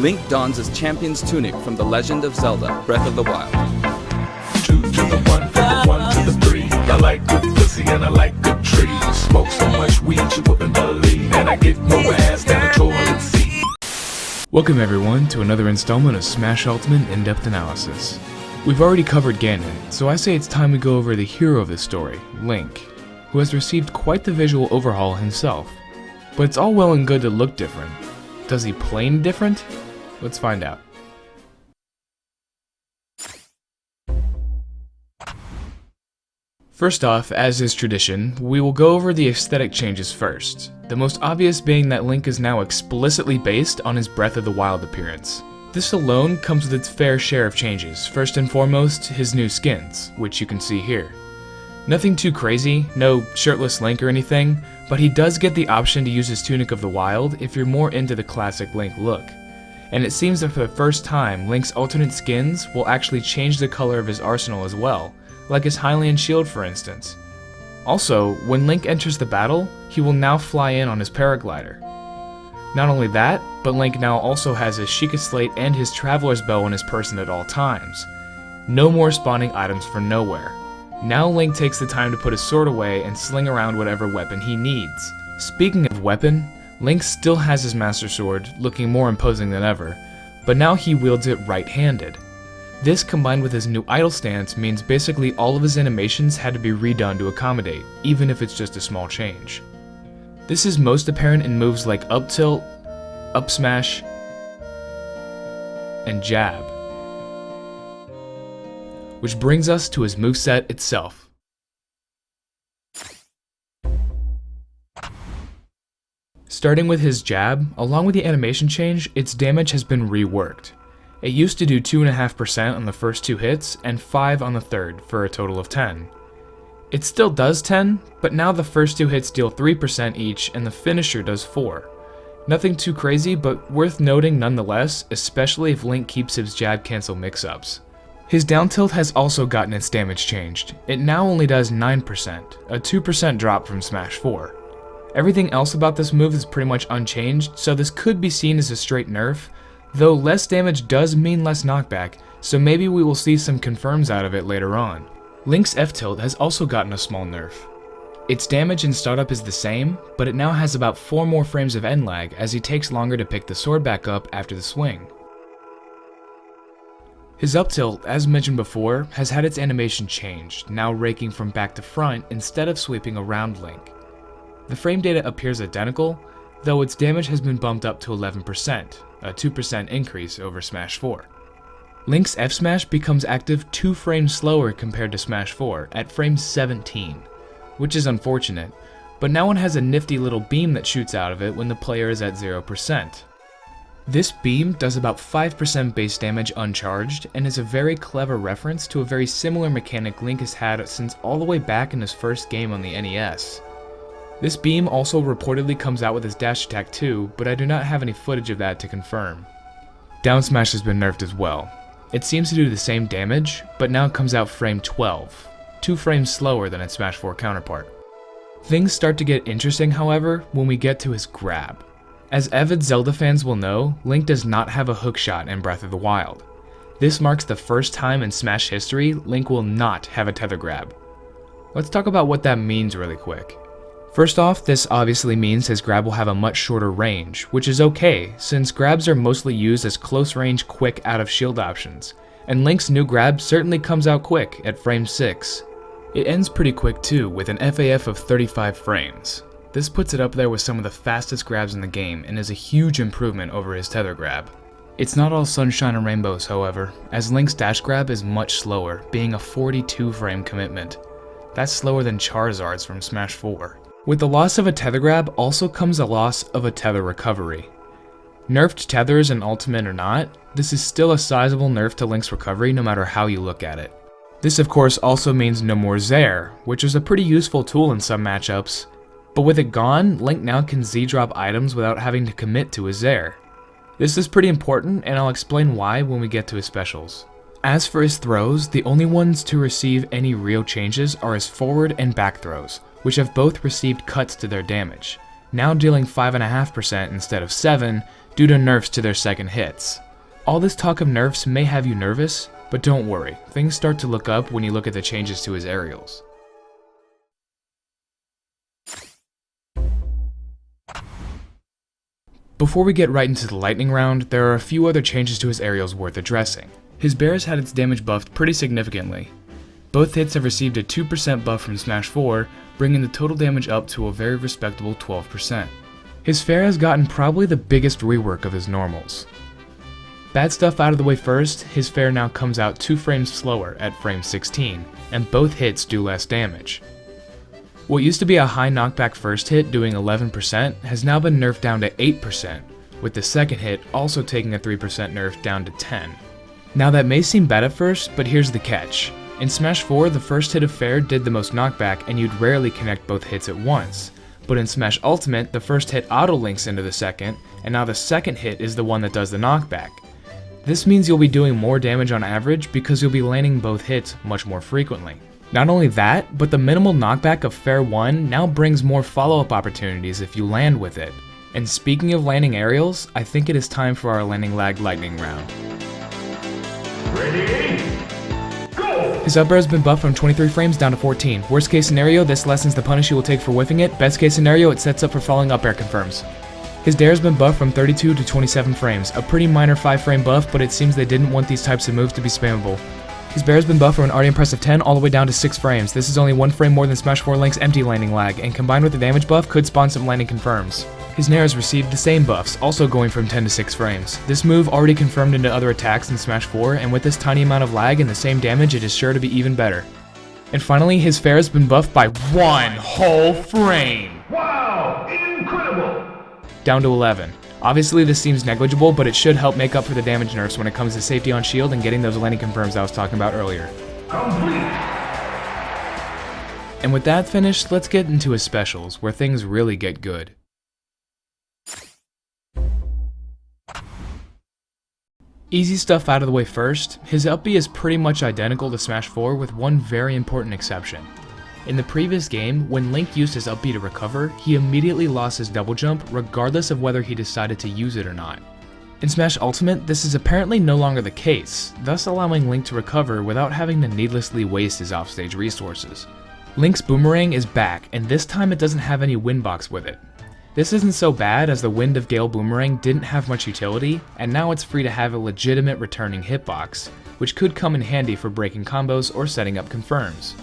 Link dons his champion's tunic from The Legend of Zelda: Breath of the Wild. 2 to the 1, from the 1 to the 3. I like good pussy and I like good trees. Smoke so much weed you wouldn't believe, and I get more ass than a toilet seat. Welcome everyone to another installment of Smash Ultimate In-Depth Analysis. We've already covered Ganon, so I say it's time we go over the hero of this story, Link, who has received quite the visual overhaul himself. But it's all well and good to look different. Does he play any different? Let's find out. First off, as is tradition, we will go over the aesthetic changes first, the most obvious being that Link is now explicitly based on his Breath of the Wild appearance. This alone comes with its fair share of changes, first and foremost, his new skins, which you can see here. Nothing too crazy, no shirtless Link or anything, but he does get the option to use his Tunic of the Wild if you're more into the classic Link look. And it seems that for the first time, Link's alternate skins will actually change the color of his arsenal as well, like his Hylian shield for instance. Also, when Link enters the battle, he will now fly in on his paraglider. Not only that, but Link now also has his Sheikah Slate and his Traveler's Bow on his person at all times. No more spawning items for nowhere. Now Link takes the time to put his sword away and sling around whatever weapon he needs. Speaking of weapon, Link still has his Master Sword, looking more imposing than ever, but now he wields it right-handed. This combined with his new idle stance means basically all of his animations had to be redone to accommodate, even if it's just a small change. This is most apparent in moves like up tilt, up smash, and jab. Which brings us to his moveset itself. Starting with his jab, along with the animation change, its damage has been reworked. It used to do 2.5% on the first 2 hits, and 5 on the third, for a total of 10. It still does 10, but now the first 2 hits deal 3% each, and the finisher does 4. Nothing too crazy, but worth noting nonetheless, especially if Link keeps his jab cancel mix-ups. His down tilt has also gotten its damage changed. It now only does 9%, a 2% drop from Smash 4. Everything else about this move is pretty much unchanged, so this could be seen as a straight nerf, though less damage does mean less knockback, so maybe we will see some confirms out of it later on. Link's F-tilt has also gotten a small nerf. Its damage and startup is the same, but it now has about 4 more frames of end lag as he takes longer to pick the sword back up after the swing. His up tilt, as mentioned before, has had its animation changed, now raking from back to front instead of sweeping around Link. The frame data appears identical, though its damage has been bumped up to 11%, a 2% increase over Smash 4. Link's F-Smash becomes active 2 frames slower compared to Smash 4, at frame 17, which is unfortunate, but now one has a nifty little beam that shoots out of it when the player is at 0%. This beam does about 5% base damage uncharged, and is a very clever reference to a very similar mechanic Link has had since all the way back in his first game on the NES. This beam also reportedly comes out with his dash attack too, but I do not have any footage of that to confirm. Down smash has been nerfed as well. It seems to do the same damage, but now comes out frame 12, 2 frames slower than its Smash 4 counterpart. Things start to get interesting, however, when we get to his grab. As avid Zelda fans will know, Link does not have a hookshot in Breath of the Wild. This marks the first time in Smash history Link will not have a tether grab. Let's talk about what that means really quick. First off, this obviously means his grab will have a much shorter range, which is okay, since grabs are mostly used as close range quick out of shield options, and Link's new grab certainly comes out quick at frame 6. It ends pretty quick too, with an FAF of 35 frames. This puts it up there with some of the fastest grabs in the game and is a huge improvement over his tether grab. It's not all sunshine and rainbows however, as Link's dash grab is much slower, being a 42 frame commitment. That's slower than Charizard's from Smash 4. With the loss of a tether grab also comes a loss of a tether recovery. Nerfed tethers in Ultimate or not, this is still a sizable nerf to Link's recovery no matter how you look at it. This of course also means no more Zair, which is a pretty useful tool in some matchups, but with it gone, Link now can Z-drop items without having to commit to his Zair. This is pretty important, and I'll explain why when we get to his specials. As for his throws, the only ones to receive any real changes are his forward and back throws, which have both received cuts to their damage. now dealing 5.5% instead of 7 due to nerfs to their second hits. All this talk of nerfs may have you nervous, but don't worry, things start to look up when you look at the changes to his aerials. Before we get right into the lightning round, there are a few other changes to his aerials worth addressing. His bair has had its damage buffed pretty significantly. Both hits have received a 2% buff from Smash 4, bringing the total damage up to a very respectable 12%. His fair has gotten probably the biggest rework of his normals. Bad stuff out of the way first, his fair now comes out 2 frames slower at frame 16, and both hits do less damage. What used to be a high knockback first hit doing 11% has now been nerfed down to 8%, with the second hit also taking a 3% nerf down to 10. Now that may seem bad at first, but here's the catch. In Smash 4, the first hit of fair did the most knockback and you'd rarely connect both hits at once. But in Smash Ultimate, the first hit auto-links into the second, and now the second hit is the one that does the knockback. This means you'll be doing more damage on average because you'll be landing both hits much more frequently. Not only that, but the minimal knockback of fair 1 now brings more follow-up opportunities if you land with it. And speaking of landing aerials, I think it is time for our landing lag lightning round. Ready? Go! His up air has been buffed from 23 frames down to 14. Worst case scenario, this lessens the punish you will take for whiffing it. Best case scenario, it sets up for following up air confirms. His dair has been buffed from 32 to 27 frames, a pretty minor 5 frame buff, but it seems they didn't want these types of moves to be spammable. His bair has been buffed from an already impressive 10 all the way down to 6 frames. This is only 1 frame more than Smash 4 Link's empty landing lag, and combined with the damage buff could spawn some landing confirms. His nair has received the same buffs, also going from 10 to 6 frames. This move already confirmed into other attacks in Smash 4, and with this tiny amount of lag and the same damage, it is sure to be even better. And finally, his fair has been buffed by 1 whole frame! Wow! Incredible! Down to 11. Obviously this seems negligible, but it should help make up for the damage nerfs when it comes to safety on shield and getting those landing confirms I was talking about earlier. Complete! And with that finished, let's get into his specials, where things really get good. Easy stuff out of the way first, his up B is pretty much identical to Smash 4 with one very important exception. In the previous game, when Link used his up B to recover, he immediately lost his double jump regardless of whether he decided to use it or not. In Smash Ultimate, this is apparently no longer the case, thus allowing Link to recover without having to needlessly waste his offstage resources. Link's boomerang is back, and this time it doesn't have any wind box with it. This isn't so bad as the Wind of Gale boomerang didn't have much utility, and now it's free to have a legitimate returning hitbox, which could come in handy for breaking combos or setting up confirms.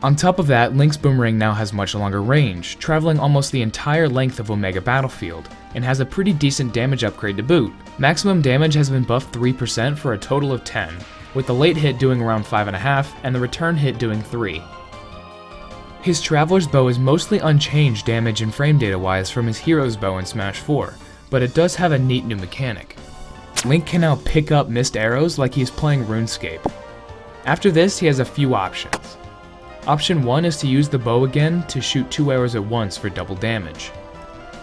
On top of that, Link's boomerang now has much longer range, traveling almost the entire length of Omega Battlefield, and has a pretty decent damage upgrade to boot. Maximum damage has been buffed 3% for a total of 10, with the late hit doing around 5.5 and the return hit doing 3. His Traveler's Bow is mostly unchanged damage and frame data wise from his Hero's Bow in Smash 4, but it does have a neat new mechanic. Link can now pick up missed arrows like he is playing RuneScape. After this, he has a few options. Option 1 is to use the bow again to shoot 2 arrows at once for double damage.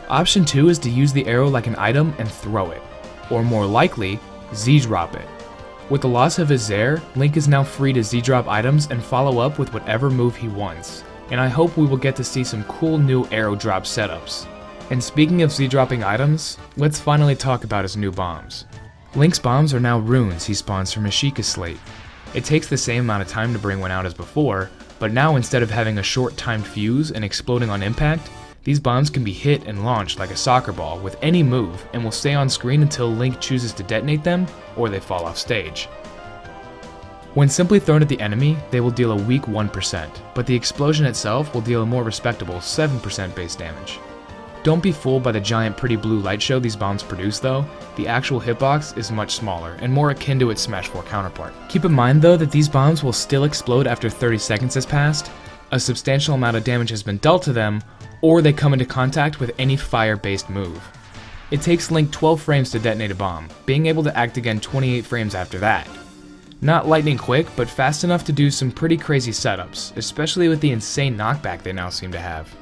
Option 2 is to use the arrow like an item and throw it, or more likely, Z-drop it. With the loss of his Zair, Link is now free to Z-drop items and follow up with whatever move he wants, and I hope we will get to see some cool new arrow drop setups. And speaking of Z-dropping items, let's finally talk about his new bombs. Link's bombs are now runes he spawns from his Sheikah slate. It takes the same amount of time to bring one out as before, but now instead of having a short timed fuse and exploding on impact, these bombs can be hit and launched like a soccer ball with any move and will stay on screen until Link chooses to detonate them or they fall off stage. When simply thrown at the enemy, they will deal a weak 1%, but the explosion itself will deal a more respectable 7% base damage. Don't be fooled by the giant pretty blue light show these bombs produce though, the actual hitbox is much smaller and more akin to its Smash 4 counterpart. Keep in mind though that these bombs will still explode after 30 seconds has passed, a substantial amount of damage has been dealt to them, or they come into contact with any fire-based move. It takes Link 12 frames to detonate a bomb, being able to act again 28 frames after that. Not lightning quick, but fast enough to do some pretty crazy setups, especially with the insane knockback they now seem to have.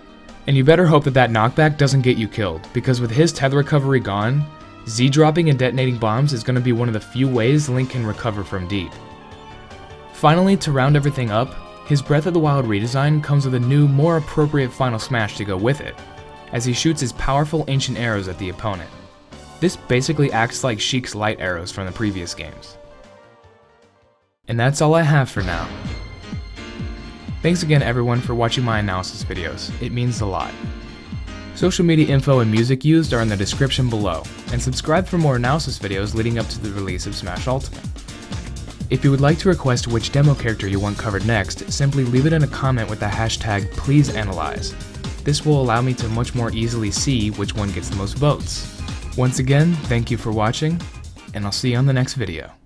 And you better hope that that knockback doesn't get you killed, because with his tether recovery gone, Z-dropping and detonating bombs is going to be one of the few ways Link can recover from deep. Finally, to round everything up, his Breath of the Wild redesign comes with a new, more appropriate final smash to go with it. as he shoots his powerful ancient arrows at the opponent. This basically acts like Sheik's light arrows from the previous games. And that's all I have for now. Thanks again everyone for watching my analysis videos, it means a lot. Social media info and music used are in the description below, and subscribe for more analysis videos leading up to the release of Smash Ultimate. If you would like to request which demo character you want covered next, simply leave it in a comment with the hashtag #PleaseAnalyze. This will allow me to much more easily see which one gets the most votes. Once again, thank you for watching, and I'll see you on the next video.